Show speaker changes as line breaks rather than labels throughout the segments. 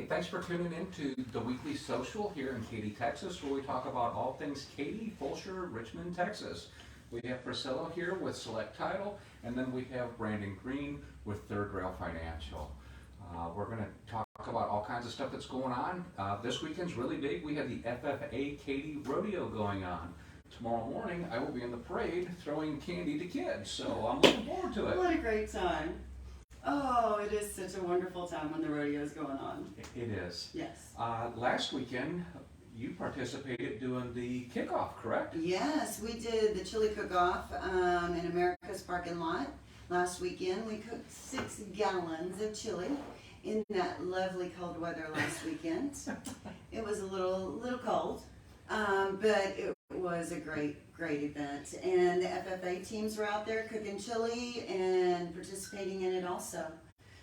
thanks for tuning in to the Weekly Social here in Katy, Texas, where we talk about all things Katy, Fulshear, Richmond, Texas. We have Priscilla here with Select Title, and then we have Brandon Green with Third Rail Financial. We're going to talk about all kinds of stuff that's going on. This weekend's really big. We have the FFA Katy Rodeo going on. Tomorrow morning, I will be in the parade throwing candy to kids, so I'm looking forward to it.
What a great time. Oh, it is such a wonderful time when the rodeo is going on.
It is.
Yes.
Last weekend, you participated doing the kickoff, correct?
Yes, we did the chili cook-off in America's parking lot. Last weekend, we cooked 6 gallons of chili in that lovely cold weather last weekend. It was a little cold, but it was a great event. And the FFA teams were out there cooking chili and participating in it also.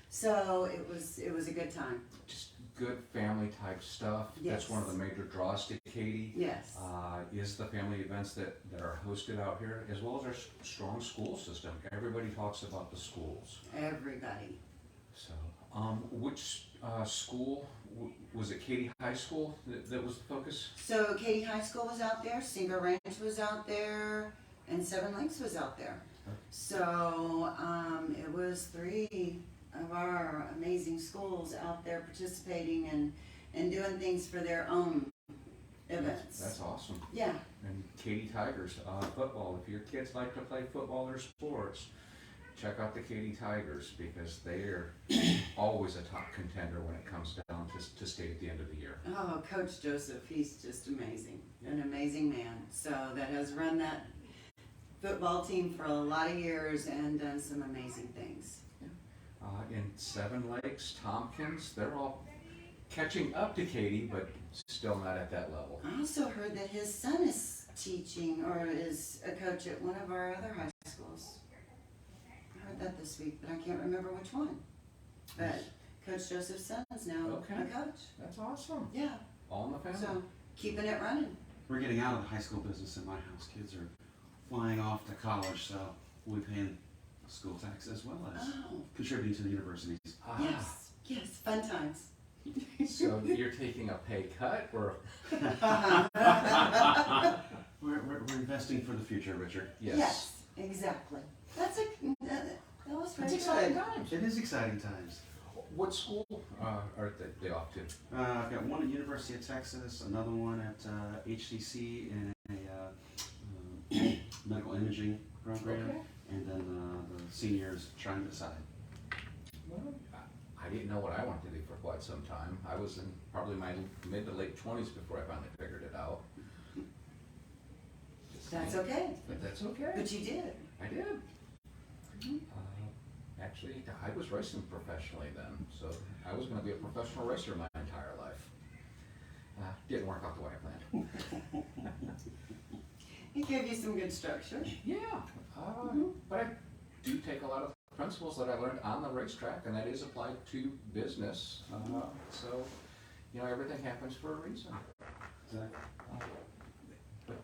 So it was a good time.
Just good family type stuff.
Yes.
That's one of the major draws to Katy.
Yes.
Is the family events that are hosted out here, as well as our strong school system. Everybody talks about the schools.
Everybody.
So, which school, was it Katy High School that was the focus?
So Katy High School was out there, Single Ranch was out there, and Seven Lakes was out there.
Okay. So
it was 3 of our amazing schools out there participating and doing things for their own events.
That's awesome.
Yeah.
And Katy Tigers, football. If your kids like to play football or sports, check out the Katy Tigers because they're always a top contender when it comes down to state at the end of the year.
Oh, Coach Joseph, he's just amazing. An amazing man. So that has run that football team for a lot of years and done some amazing things.
In Seven Lakes, Tompkins, they're all catching up to Katy, but still not at that level.
I also heard that his son is teaching or is a coach at one of our other high schools. I heard that this week, but I can't remember which one. But Coach Joseph's son is now a coach.
That's awesome.
Yeah.
All in the family.
So keeping it running.
We're getting out of the high school business in my house. Kids are flying off to college, so we'll be paying school tax as well as contributing to the universities.
Yes, fun times.
So you're taking a pay cut, or
we're investing for the future, Richard.
Yes, exactly. That was very
exciting
good.
times.
It is exciting times.
What school are they off to?
I've got one at University of Texas, another one at HCC in a medical imaging program, and then the seniors trying to decide.
Well, I didn't know what I wanted to do for quite some time. I was in probably my mid to late 20s before I finally figured it out.
That's okay.
But that's okay.
But you did.
I did. Actually, I was racing professionally then, so I was going to be a professional racer my entire life. Didn't work out the way I planned.
It gave you some good structure.
Yeah, but I do take a lot of principles that I learned on the racetrack, and that is applied to business. So, everything happens for a reason.
Exactly.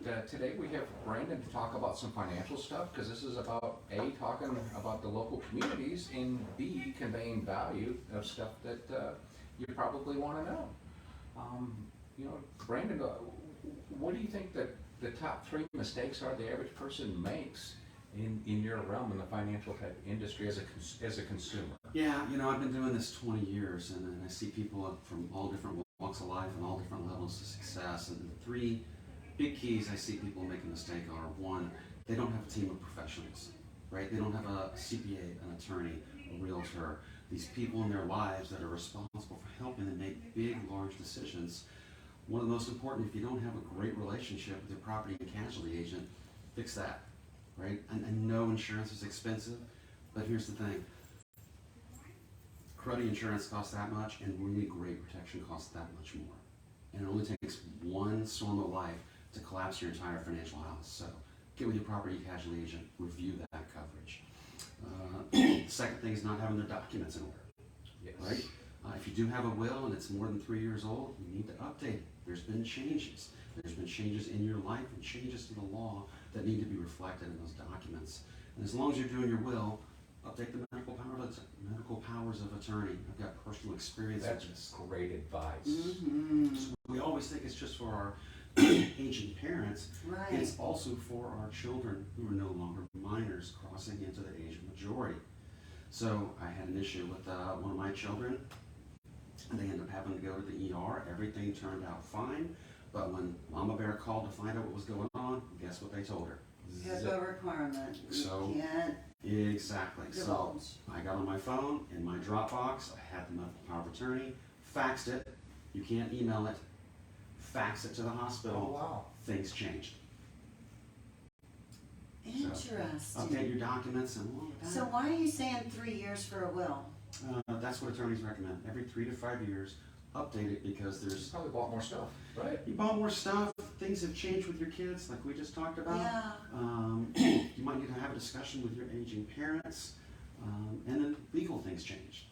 But today we have Brandon to talk about some financial stuff, because this is about A, talking about the local communities, and B, conveying value of stuff that you probably want to know. Brandon, what do you think that the top 3 mistakes are the average person makes in your realm in the financial type industry as a consumer?
Yeah, I've been doing this 20 years, and I see people from all different walks of life and all different levels of success. And the 3 big keys I see people make a mistake are: 1, they don't have a team of professionals, right? They don't have a CPA, an attorney, a realtor, these people in their lives that are responsible for helping them make big, large decisions. One of the most important, if you don't have a great relationship with your property and casualty agent, fix that, right? I know insurance is expensive, but here's the thing. Cruddy insurance costs that much, and really great protection costs that much more. And it only takes one storm of life to collapse your entire financial house. So get with your property and casualty agent, review that coverage. The second thing is not having their documents in order,
Yes.
right? If you do have a will and it's more than 3 years old, you need to update it. There's been changes. There's been changes in your life and changes to the law that need to be reflected in those documents. And as long as you're doing your will, update the medical unequivocal powers of attorney. I've got personal experience with
That's
this.
great advice.
Mm-hmm.
We always think it's just for our aging parents.
Right.
It's also for our children who are no longer minors crossing into the age of majority. So I had an issue with one of my children. They ended up having to go to the ER. Everything turned out fine. But when Mama Bear called to find out what was going on, guess what they told her?
HIPAA requirement.
So-
You can't
Exactly. So
divulge.
I got on my phone, in my Dropbox, I had the medical power of attorney, faxed it. You can't email it. Fax it to the hospital.
wow.
Things changed.
Interesting.
Update your documents and all of that.
So why are you saying 3 years for a will?
That's what attorneys recommend. Every 3 to 5 years, update it because
You
there's
probably bought more stuff, right?
you bought more stuff. Things have changed with your kids, like we just talked about.
Yeah.
You might need to have a discussion with your aging parents, and then legal things changed.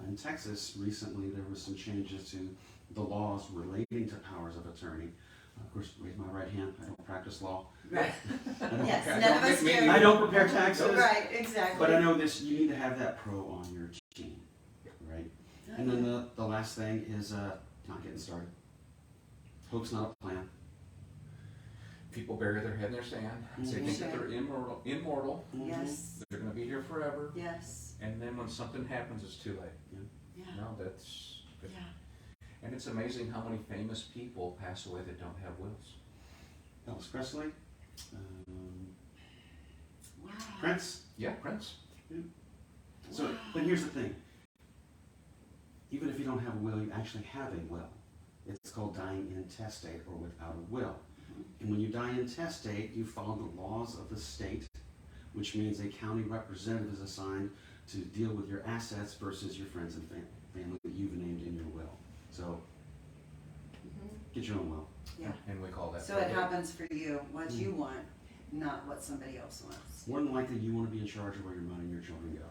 In Texas, recently there was some changes to the laws relating to powers of attorney. Of course, raise my right hand. I don't practice law.
Right. Yes,
Okay,
none of
don't
us
make me-
do.
I don't prepare taxes.
Right, exactly.
But I know this. You need to have that pro on your team, right? And then the last thing is not getting started. Hope's not a plan.
People bury their head in their sand. They think that they're immortal.
Yes,
They're gonna be here forever.
yes,
And then when something happens, it's too late.
yeah,
No, that's,
yeah.
and it's amazing how many famous people pass away that don't have wills.
Elvis Presley,
Wow.
Prince.
Yeah, Prince.
So, but here's the thing. Even if you don't have a will, you actually have a will. It's called dying intestate or without a will. And when you die intestate, you follow the laws of the state, which means a county representative is assigned to deal with your assets versus your friends and family that you've named in your will. So, get your own will.
Yeah.
And we call that.
So it
probate.
happens for you, what you want, not what somebody else wants.
More than likely, you want to be in charge of where your money and your children go.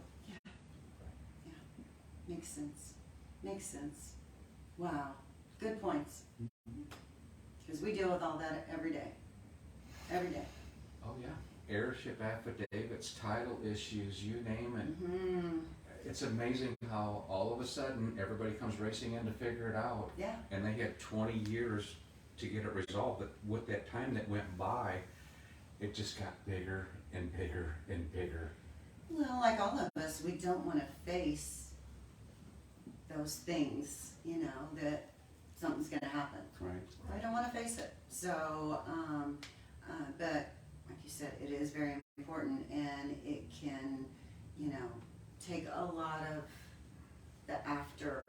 Makes sense. Makes sense. Wow. Good points. Because we deal with all that every day. Every day.
Oh, yeah. Heirship affidavits, title issues, you name it.
Mm-hmm.
It's amazing how all of a sudden everybody comes racing in to figure it out.
Yeah.
And they had 20 years to get it resolved. But with that time that went by, it just got bigger and bigger and bigger.
Well, like all of us, we don't want to face those things, you know, that something's going to happen.
Right.
I don't want to face it. So, but like you said, it is very important, and it can, you know, take a lot of the after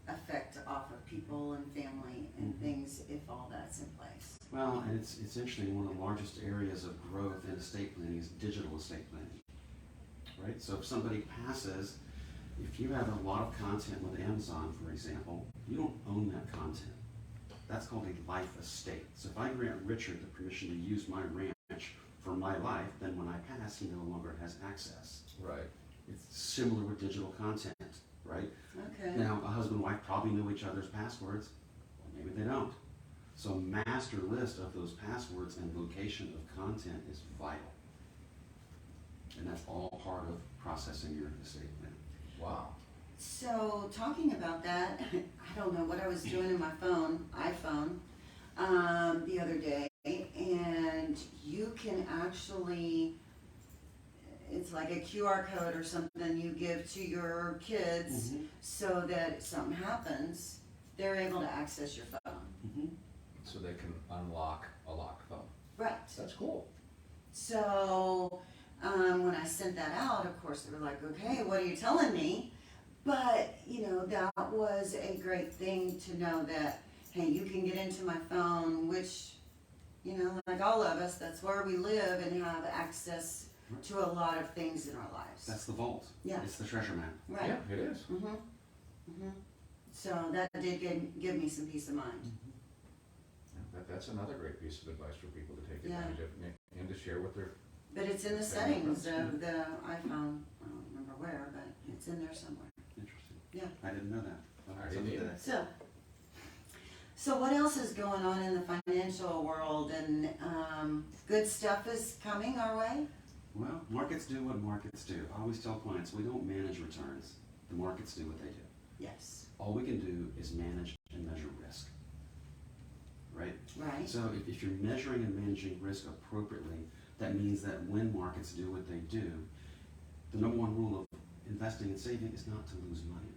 effect off of people and family and things if all that's in place.
Well, and it's interesting, one of the largest areas of growth in estate planning is digital estate planning, right? So if somebody passes, if you have a lot of content with Amazon, for example, you don't own that content. That's called a life estate. So if I grant Richard the permission to use my ranch for my life, then when I pass, he no longer has access.
Right.
It's similar with digital content, right?
Okay.
Now, a husband and wife probably know each other's passwords, or maybe they don't. So a master list of those passwords and location of content is vital. And that's all part of processing your estate plan.
Wow.
So talking about that, I don't know what I was doing in my iPhone, the other day, and you can actually, it's like a QR code or something you give to your kids so that if something happens, they're able to access your phone.
So they can unlock a locked phone.
Right.
That's cool.
So when I sent that out, of course, they were like, okay, what are you telling me? But, you know, that was a great thing to know that, hey, you can get into my phone, which, you know, like all of us, that's where we live and have access to a lot of things in our lives.
That's the vault.
Yeah.
It's the treasure map.
Right.
Yeah, it is.
So that did give me some peace of mind.
That's another great piece of advice for people to take
Yeah.
advantage of and to share with their.
But it's in the
Family
settings
friends.
of the iPhone. I don't remember where, but it's in there somewhere.
Interesting.
Yeah.
I didn't know that.
I didn't either.
So what else is going on in the financial world, and good stuff is coming our way?
Well, markets do what markets do. I always tell clients, we don't manage returns. the markets do what they do.
Yes.
All we can do is manage and measure risk, right?
Right.
So if you're measuring and managing risk appropriately, that means that when markets do what they do, the number one rule of investing and saving is not to lose money.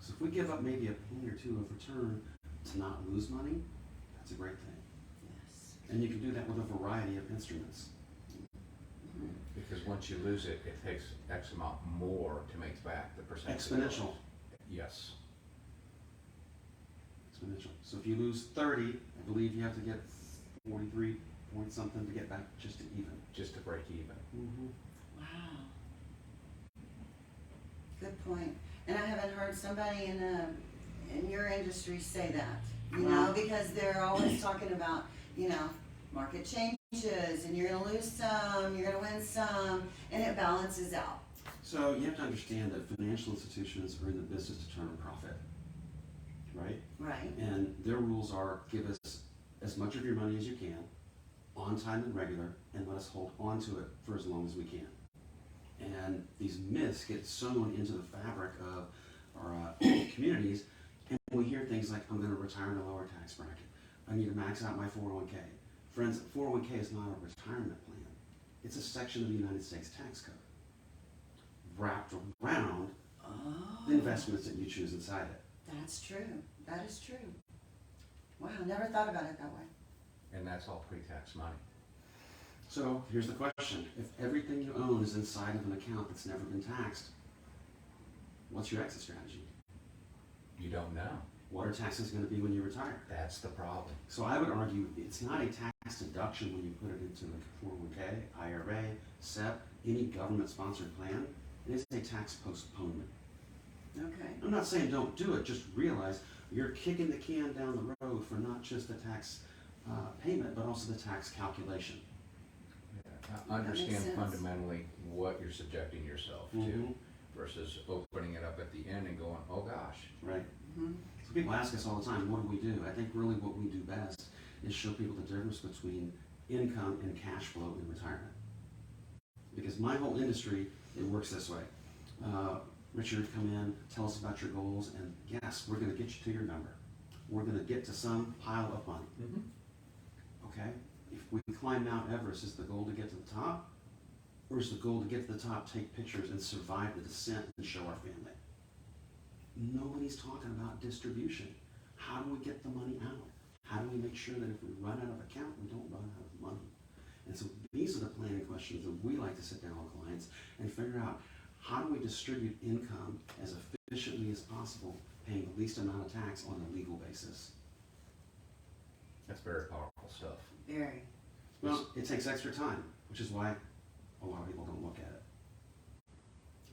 So if we give up maybe a penny or two of return to not lose money, that's a great thing.
Yes.
And you can do that with a variety of instruments.
Mhm.
Because once you lose it, it takes X amount more to make back the percentage.
Exponential.
Yes.
Exponential. So if you lose 30, I believe you have to get 43 point something to get back just to even.
Just to break even.
Mm-hmm.
Wow. Good point. And I haven't heard somebody in your industry say that, you know, because they're always talking about, you know, market changes and you're going to lose some, you're going to win some, and it balances out.
So you have to understand that financial institutions are in the business to turn a profit, right?
Right.
And their rules are give us as much of your money as you can, on time and regular, and let us hold on to it for as long as we can. And these myths get sewn into the fabric of our communities, and we hear things like, I'm going to retire in a lower tax bracket. I need to max out my 401k. Friends, 401k is not a retirement plan. It's a section of the United States tax code wrapped around the investments that you choose inside it.
That's true. That is true. Wow, never thought about it that way.
And that's all pre-tax money.
So here's the question. If everything you own is inside of an account that's never been taxed, what's your exit strategy?
You don't know.
What are taxes going to be when you retire?
That's the problem.
So I would argue it's not a tax deduction when you put it into like a 401k, IRA, SEP, any government-sponsored plan. It is a tax postponement.
Okay.
I'm not saying don't do it, just realize you're kicking the can down the road for not just the tax payment, but also the tax calculation.
Yeah.
That makes
Understand
sense.
fundamentally what you're subjecting yourself to versus opening it up at the end and going, oh gosh.
Right.
Mm-hmm.
So people ask us all the time, what do? I think really what we do best is show people the difference between income and cash flow in retirement. Because my whole industry, it works this way. Richard, come in, tell us about your goals, and yes, we're going to get you to your number. We're going to get to some pile of money.
Mm-hmm.
Okay? If we climb Mount Everest, is the goal to get to the top? Or is the goal to get to the top, take pictures, and survive the descent and show our family? Nobody's talking about distribution. How do we get the money out? How do we make sure that if we run out of account, we don't run out of money? And so these are the planning questions that we like to sit down with clients and figure out, how do we distribute income as efficiently as possible, paying the least amount of tax on a legal basis?
That's very powerful stuff.
Very.
Well, it takes extra time, which is why a lot of people don't look at it.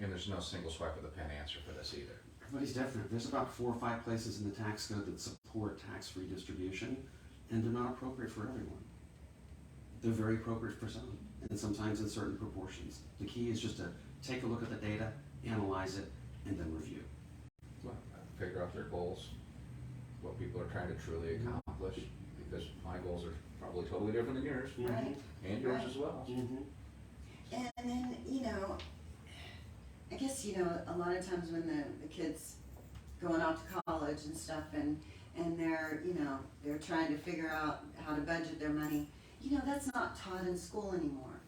And there's no single swipe of the pen answer for this either.
Everybody's different. There's about 4 or 5 places in the tax code that support tax-free distribution, and they're not appropriate for everyone. They're very appropriate for some, and sometimes in certain proportions. The key is just to take a look at the data, analyze it, and then review.
Well, figure out their goals, what people are trying to truly accomplish, because my goals are probably totally different than yours,
Right.
and yours
Right.
as well.
And then, you know, I guess, you know, a lot of times when the kids going off to college and stuff and they're, you know, they're trying to figure out how to budget their money, you know, that's not taught in school anymore.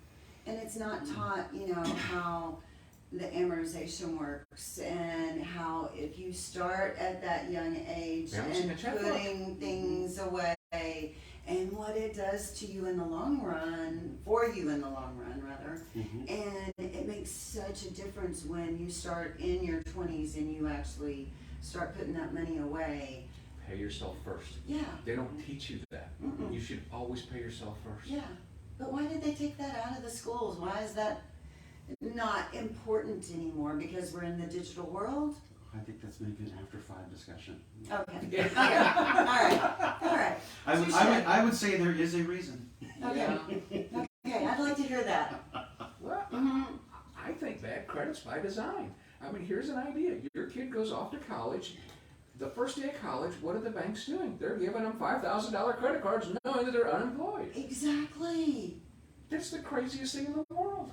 And it's not taught, you know, how the amortization works and how if you start at that young age
Balancing
and
a checkbook.
putting things away and what it does to you in the long run, for you in the long run rather, and it makes such a difference when you start in your 20s and you actually start putting that money away.
Pay yourself first.
Yeah.
They don't teach you that.
Mm-mm.
You should always pay yourself first.
Yeah, but why did they take that out of the schools? Why is that not important anymore? Because we're in the digital world?
I think that's maybe an after 5 discussion.
Okay. Okay. All right.
I would say there is a reason.
Okay.
Yeah.
Okay, I'd like to hear that.
Well, I think bad credit's by design. I mean, here's an idea. Your kid goes off to college. The first day of college, what are the banks doing? They're giving them $5,000 credit cards knowing that they're unemployed.
Exactly.
That's the craziest thing in the world.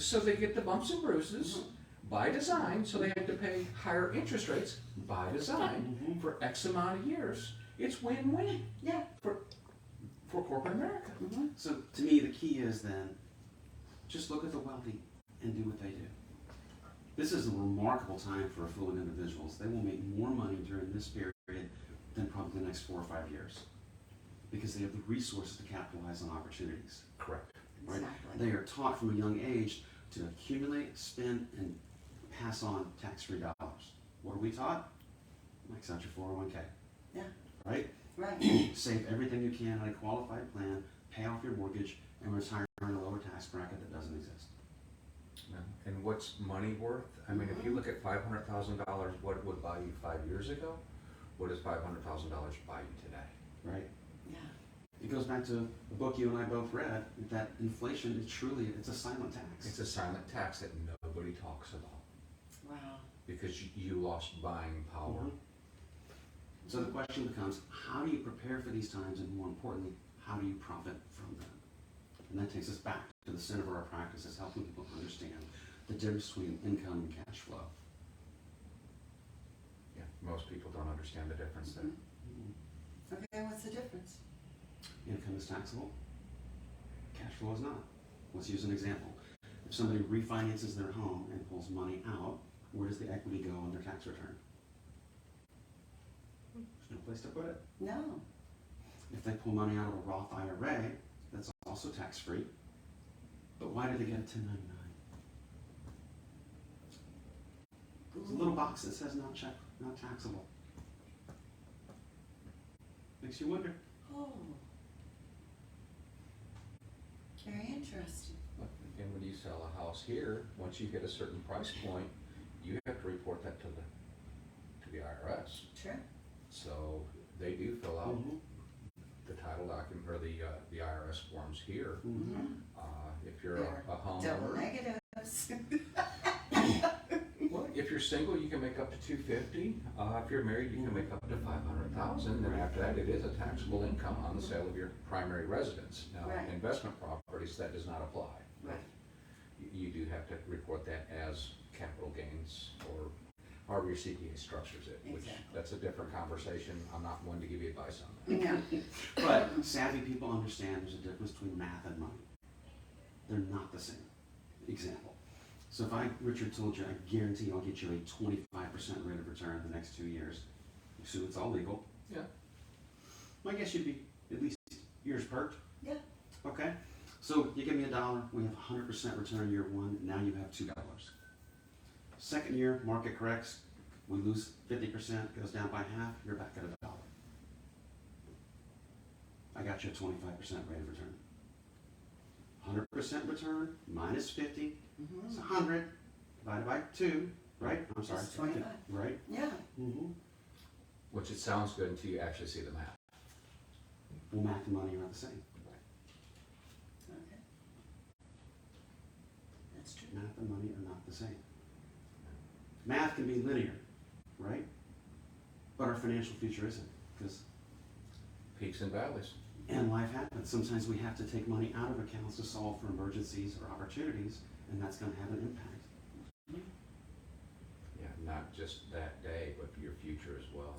So they get the bumps and bruises by design, so they have to pay higher interest rates by design for X amount of years. It's win-win
Yeah.
for corporate America.
So to me, the key is then, just look at the wealthy and do what they do. This is a remarkable time for affluent individuals. They will make more money during this period than probably the next 4 or 5 years, because they have the resources to capitalize on opportunities.
Correct.
Right?
Exactly.
They are taught from a young age to accumulate, spend, and pass on tax-free dollars. What are we taught? Max out your 401k.
Yeah.
Right?
Right.
Save everything you can on a qualified plan, pay off your mortgage, and retire in a lower tax bracket that doesn't exist.
Yeah. And what's money worth? I mean, if you look at $500,000, what it would buy you 5 years ago, what does $500,000 buy you today?
Right?
Yeah.
It goes back to the book you and I both read, that inflation is truly, it's a silent tax.
It's a silent tax that nobody talks about
Wow.
because you lost buying power.
So the question becomes, how do you prepare for these times, and more importantly, how do you profit from them? And that takes us back to the center of our practice, is helping people understand the difference between income and cash flow.
Yeah, most people don't understand the difference there.
Okay, what's the difference?
Income is taxable, cash flow is not. Let's use an example. If somebody refinances their home and pulls money out, where does the equity go on their tax return? There's no place to put it.
No.
If they pull money out of a Roth IRA, that's also tax-free. But why do they get a 1099? There's a little box that says not taxable. Makes you wonder.
Oh. Very interesting.
And when you sell a house here, once you hit a certain price point, you have to report that to the IRS.
Sure.
So they do fill out the title document or the IRS forms here. If you're a
Double
homeowner,
negatives.
well, if you're single, you can make up to $250. If you're married, you can make up to $500,000. And after that, it is a taxable income on the sale of your primary residence. Now,
Right.
investment properties, that does not apply.
Right.
You do have to report that as capital gains or however your CPA structures it, which
Exactly.
that's a different conversation. I'm not one to give you advice on that.
Yeah.
But savvy people understand there's a difference between math and money. They're not the same. Example. So if Richard told you, I guarantee I'll get you a 25% rate of return in the next 2 years, assume it's all legal.
Yeah.
My guess you'd be at least years perked.
Yeah.
Okay. So you give me $1, we have 100% return year one, now you have $2. Second year, market corrects, we lose 50%, goes down by half, you're back at $1. I got you a 25% rate of return. 100% return minus 50 is 100 divided by 2, right? I'm sorry.
It's 25.
Right?
Yeah.
Which it sounds good until you actually see the math.
Well, math and money are not the same.
Okay. That's true.
Math and money are not the same. Math can be linear, right? But our financial future isn't, because
Peaks and valleys.
and life happens. Sometimes we have to take money out of accounts to solve for emergencies or opportunities, and that's going to have an impact.
Yeah, not just that day, but your future as well.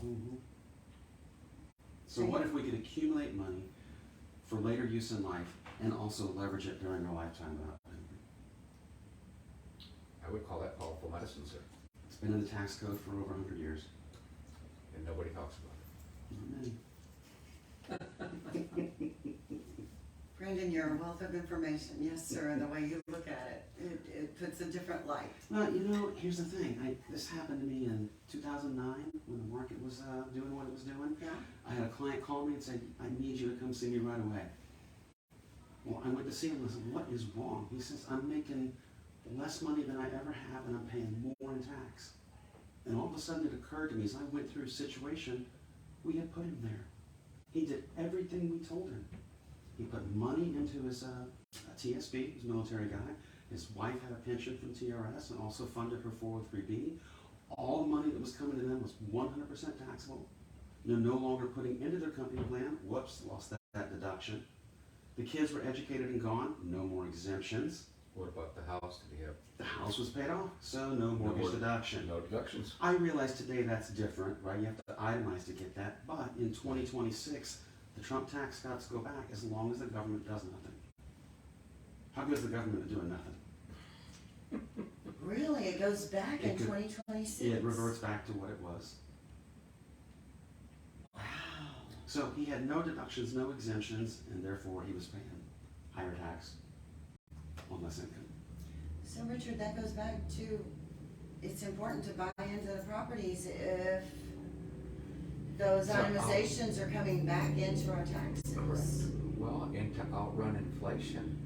So what if we could accumulate money for later use in life and also leverage it during our lifetime without penalty?
I would call that powerful medicine, sir,
It's been in the tax code for over 100 years.
and nobody talks about it.
Not many.
Brendan, you're a wealth of information. Yes, sir. And the way you look at it, it puts a different light.
Well, you know, here's the thing. This happened to me in 2009 when the market was doing what it was doing.
Yeah.
I had a client call me and say, I need you to come see me right away. Well, I went to see him and I said, what is wrong? He says, I'm making less money than I ever have and I'm paying more in tax. And all of a sudden it occurred to me as I went through a situation, we had put him there. He did everything we told him. He put money into his TSB, his military guy. His wife had a pension from TRS and also funded her 403B. All the money that was coming to them was 100% taxable. They're no longer putting into their company plan. Whoops, lost that deduction. The kids were educated and gone. No more exemptions.
What about the house? Did he have
The house was paid off, so no mortgage deduction.
no deductions?
I realize today that's different, right? You have to itemize to get that, but in 2026, the Trump tax cuts go back as long as the government does nothing. How good is the government at doing nothing?
Really? It goes back in
It could-
2026?
It reverts back to what it was.
Wow.
So he had no deductions, no exemptions, and therefore he was paying higher tax on less income.
So Richard, that goes back to, it's important to buy into the properties if those
So,
itemizations are coming back into our taxes.
Correct. Well, and to outrun inflation,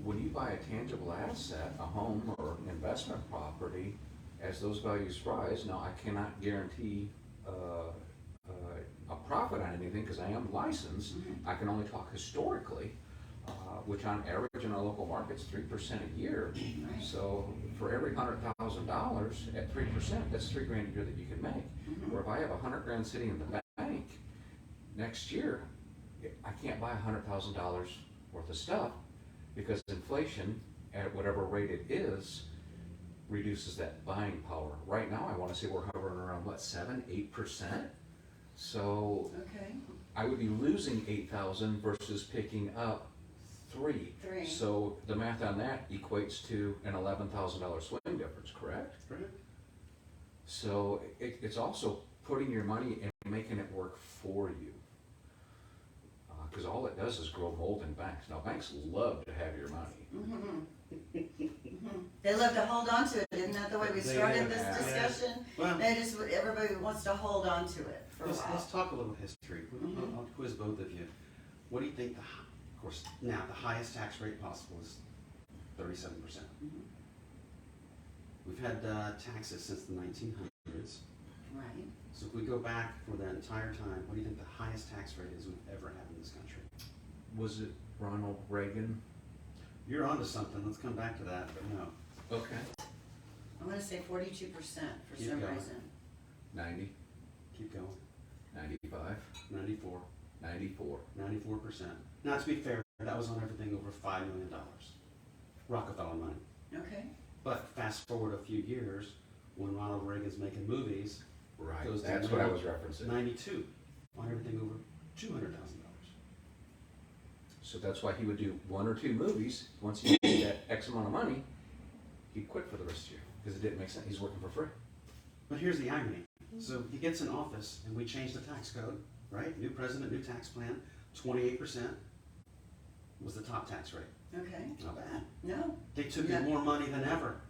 when you buy a tangible asset, a home or investment property, as those values rise, now I cannot guarantee a profit on anything because I am licensed. I can only talk historically, which on average in our local market's 3% a year.
Right.
So for every $100,000 at 3%, that's $3 grand a year that you can make. Or if I have 100 grand sitting in the bank, next year, I can't buy $100,000 worth of stuff because inflation at whatever rate it is reduces that buying power. Right now, I want to say we're hovering around what, 7-8%. So
Okay.
I would be losing 8,000 versus picking up 3.
Three.
So the math on that equates to an $11,000 swing difference, correct?
Correct.
So it's also putting your money and making it work for you. Because all it does is grow mold in banks. Now, banks love to have your money.
They love to hold on to it. Isn't that the way we
They
started
do,
this
yeah.
discussion?
Well,
They just, everybody wants to hold on to it for a
let's
while.
talk a little history.
Mhm.
I'll quiz both of you. What do you think of course, now the highest tax rate possible is 37%.
Mhm.
We've had taxes since the 1900s.
Right.
So if we go back for that entire time, what do you think the highest tax rate is we've ever had in this country?
Was it Ronald Reagan?
You're onto something. Let's come back to that, but no.
Okay.
I'm gonna say 42% for
Keep
some
going.
reason.
90,
Keep going.
95,
94.
94.
94%. Now, to be fair, that was on everything over $5 million. Rockefeller money.
Okay.
But fast forward a few years, when Ronald Reagan's making movies,
Right,
Goes to
that's what I was referencing.
92 on everything over $200,000.
So that's why he would do 1 or 2 movies. Once he made that X amount of money, he'd quit for the rest of the year because it didn't make sense. He's working for free.
But here's the irony. So he gets in office and we change the tax code, right? New president, new tax plan, 28% was the top tax rate.
Okay.
Not bad.
No.
They took
Yeah.
in more money than ever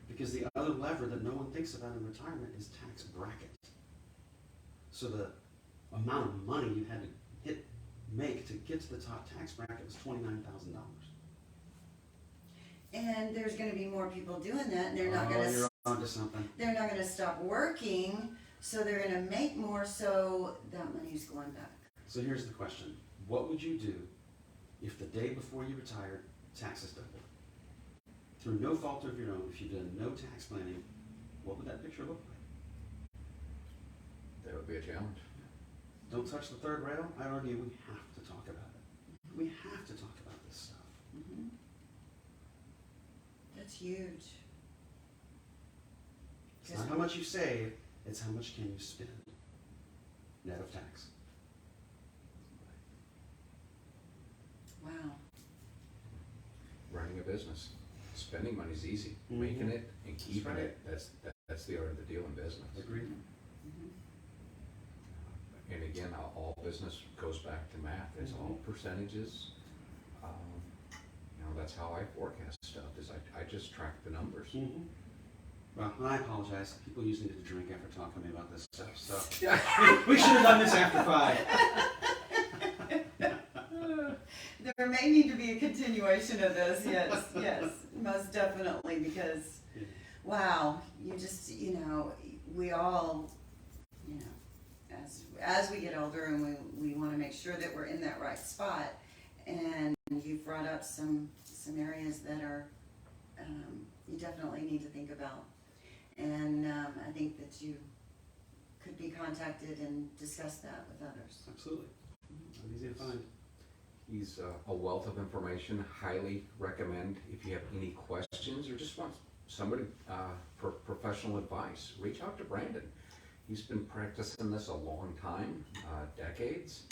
because the other lever that no one thinks about in retirement is tax bracket. So the amount of money you had to make to get to the top tax bracket was $29,000.
And there's gonna be more people doing that, and they're not gonna,
You're onto something.
they're not gonna stop working, so they're gonna make more, so that money's going back.
So here's the question. What would you do if the day before you retired, taxes doubled? Through no fault of your own, if you did no tax planning, what would that picture look like?
That would be a challenge.
Don't touch the third rail. I argue we have to talk about it. We have to talk about this stuff.
Mhm. That's huge.
It's not how much you save, it's how much can you spend, net of tax.
Wow.
Running a business, spending money is easy.
Mhm.
Making it and keeping
right.
it, that's the art of the deal in business.
Agreed?
Mhm.
And again, all business goes back to math. It's all percentages. That's how I forecast stuff, is I just track the numbers.
Mm-hmm. Well, and I apologize. People usually need to drink after talking to me about this stuff, so we should have done this after 5.
There may need to be a continuation of this, yes, yes, most definitely, because, wow, you just, we all, as we get older and we want to make sure that we're in that right spot, and you've brought up some areas that are, you definitely need to think about, and I think that you could be contacted and discuss that with others.
Absolutely. Not easy to find.
He's a wealth of information. Highly recommend if you have any questions or just want somebody for professional advice, reach out to Brandon. He's been practicing this a long time, decades.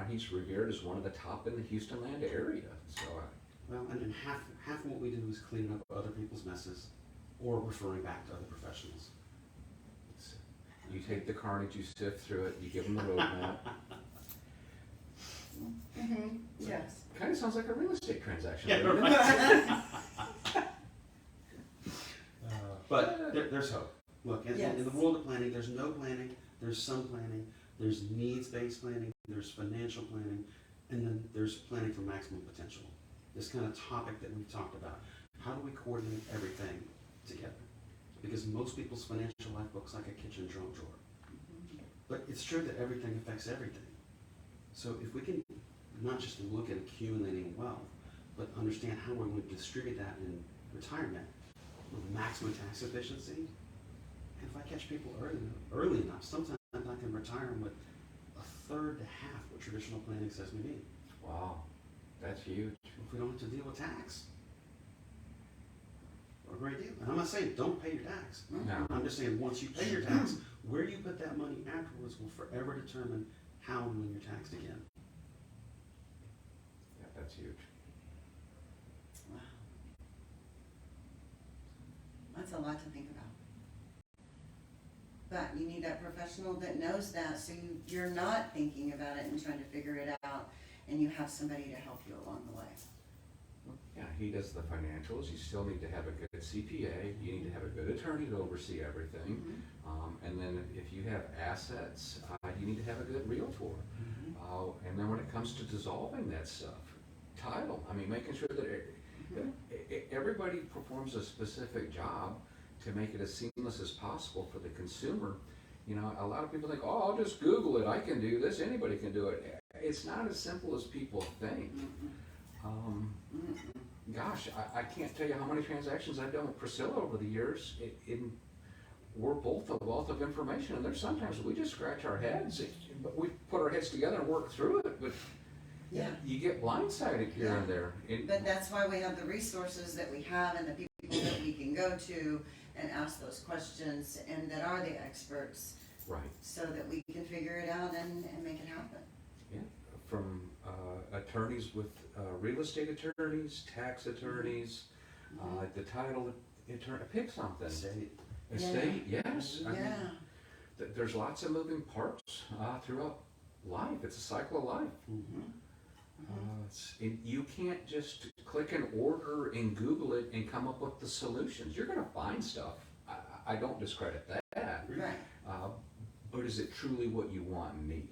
He's revered as one of the top in the Houston land area. So,
Well, and half of what we do is cleaning up other people's messes or referring back to other professionals.
you take the carnage, you sift through it, you give them the roadmap.
Mm-hmm. Yes.
Kind of sounds like a real estate transaction.
Yeah,
doesn't it?
right. But there's hope. Look, in the world of planning, there's no planning, there's some planning, there's needs-based planning, there's financial planning, and then there's planning for maximum potential. This kind of topic that we've talked about. How do we coordinate everything together? Because most people's financial life looks like a kitchen drawer. But it's true that everything affects everything. So if we can not just look at accumulating wealth, but understand how we're going to distribute that in retirement with maximum tax efficiency, and if I catch people early enough, sometimes I can retire them with a third to half what traditional planning says we need.
Wow, that's huge.
If we don't have to deal with tax. A great deal. And I'm not saying don't pay your tax.
No.
I'm just saying once you pay your tax, where you put that money afterwards will forever determine how and when you're taxed again.
Yeah, that's huge.
Wow. That's a lot to think about. But you need that professional that knows that, so you're not thinking about it and trying to figure it out, and you have somebody to help you along the way.
Yeah, he does the financials. You still need to have a good CPA. You need to have a good attorney to oversee everything. And then if you have assets, you need to have a good realtor. And then when it comes to dissolving that stuff, title, I mean, making sure that everybody performs a specific job to make it as seamless as possible for the consumer. You know, a lot of people think, oh, I'll just Google it. I can do this. Anybody can do it. It's not as simple as people think. Gosh, I can't tell you how many transactions I've done with Priscilla over the years. We're both a wealth of information, and there's sometimes we just scratch our heads, but we put our heads together and work through it. But
Yeah.
you get blindsided here and there.
But that's why we have the resources that we have and the people that we can go to and ask those questions and that are the experts,
Right.
so that we can figure it out and make it happen.
Yeah. From attorneys with real estate attorneys, tax attorneys, the title attorney, pick something. Estate, yes. I mean, there's lots of moving parts throughout life. It's a cycle of life. You can't just click an order and Google it and come up with the solutions. You're going to find stuff. I don't discredit that.
Right.
But is it truly what you want and need?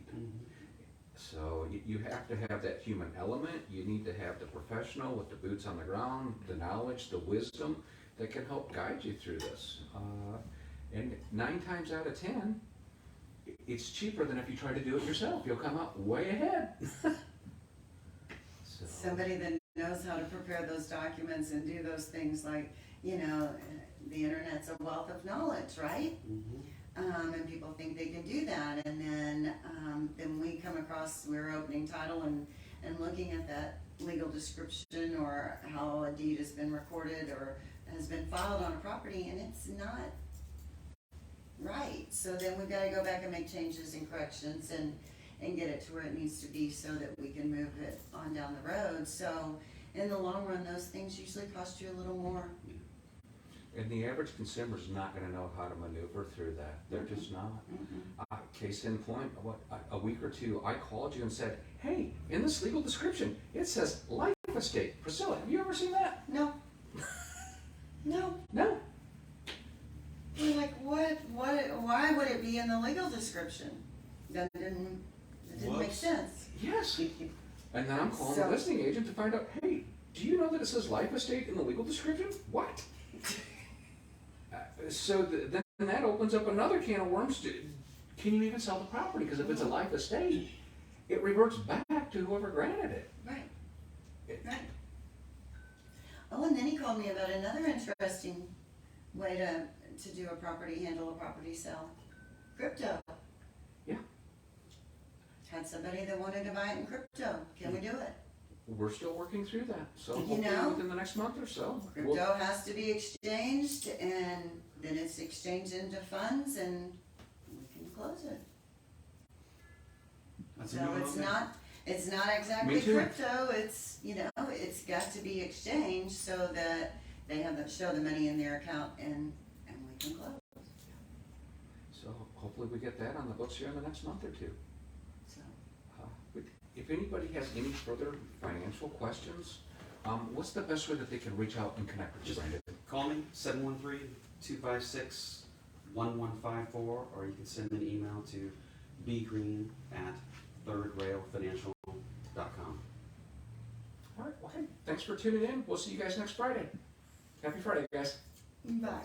So you have to have that human element. You need to have the professional with the boots on the ground, the knowledge, the wisdom that can help guide you through this. And 9 times out of 10, it's cheaper than if you try to do it yourself. You'll come out way ahead.
Somebody that knows how to prepare those documents and do those things, like, you know, the internet's a wealth of knowledge, right? And people think they can do that, and then we come across, we're opening title and looking at that legal description or how a deed has been recorded or has been filed on a property, and it's not right. So then we've got to go back and make changes and corrections and get it to where it needs to be so that we can move it on down the road. So in the long run, those things usually cost you a little more.
And the average consumer is not going to know how to maneuver through that. They're just not. Case in point, a week or two, I called you and said, hey, in this legal description, it says life estate. Priscilla, have you ever seen that?
No. No.
No.
We're like, why would it be in the legal description? It didn't make sense.
Yes. And then I'm calling the listing agent to find out, hey, do you know that it says life estate in the legal description? What? So then that opens up another can of worms. Can you even sell the property? Because if it's a life estate, it reverts back to whoever granted it.
Right. Right. Oh, and then he called me about another interesting way to do a property, handle a property sale. Crypto.
Yeah.
had somebody that wanted to buy it in crypto. Can we do it?
We're still working through that, so
You
hopefully
know,
within the next month or so.
Crypto has to be exchanged, and then it's exchanged into funds, and we can close it.
That's a
So
new one
it's
on there.
not exactly
Me too.
crypto, it's, it's got to be exchanged so that they show the money in their account and we can close.
So hopefully we get that on the books here in the next month or two.
So,
If anybody has any further financial questions, what's the best way that they can reach out and connect with you, Brandon?
Call me, 713-256-1154, or you can send me an email to bgreen@thirdrailfinancial.com.
All right, well, hey, thanks for tuning in. We'll see you guys next Friday. Happy Friday, guys.
bye.